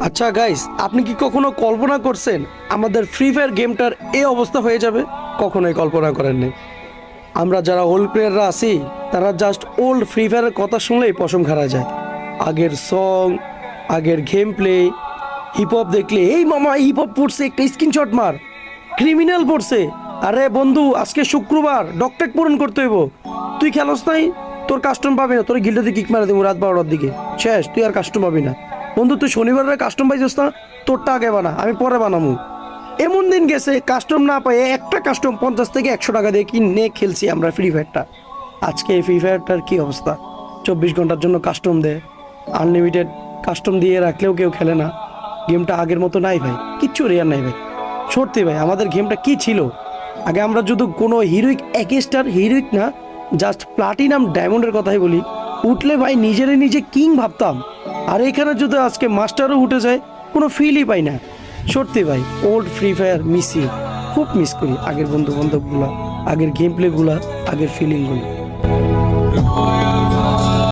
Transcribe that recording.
আচ্ছা গাইস, আপনি কি কখনো কল্পনা করছেন আমাদের ফ্রি ফায়ার গেমটার এই অবস্থা হয়ে যাবে? কখনোই কল্পনা করেননি। আমরা যারা ওল্ড প্লেয়াররা আছি তারা জাস্ট ওল্ড ফ্রি ফায়ারের কথা শুনলেই পশম খাড়া যায়। আগের সং, আগের গেম প্লে, হিপ হপ দেখলে এই মামা হিপ হপ পড়ছে, একটা স্ক্রিনশট মার, ক্রিমিনাল পড়ছে। আরে বন্ধু, আজকে শুক্রবার, ডকটেক পূরণ করতে হইব। তুই খেলোস নাই, তোর কাস্টম পাবি না, তোর গিল্ডে কিক মারা দেবো রাত 12টার দিকে, শেষ, তুই আর কাস্টম পাবি না। বন্ধু তুই শনিবারের কাস্টম পাইছিস না, তোরটা আগে বানা, আমি পরে বানাবো। এমন দিন গেছে কাস্টম না পাই, একটা কাস্টম 50 থেকে 100 টাকা দিয়ে কিনে খেলছি আমরা ফ্রি ফায়ারটা। আজকে এই ফ্রি ফায়ারটার কি অবস্থা? 24 ঘন্টার জন্য কাস্টম দেয়, আনলিমিটেড কাস্টম দিয়ে রাখলেও কেউ খেলে না। গেমটা আগের মতো নাই ভাই, কিচ্ছু রেয়ার নাই ভাই। সত্যি ভাই, আমাদের গেমটা কি ছিল আগে? আমরা যদি কোনো হিরোইক, এক স্টার হিরোইক না, জাস্ট প্লাটিনাম ডায়মন্ডের কথাই বলি, উঠলে ভাই নিজেরে নিজে কিং ভাবতাম। আর এখানে যদি আজকে মাস্টারও উঠে যায়, কোনো ফিলই পাই না। সত্যি ভাই, ওল্ড ফ্রি ফায়ার মিসি, খুব মিস করি আগের বন্ধু বান্ধবগুলা, আগের গেম প্লেগুলা, আগের ফিলিংগুলো।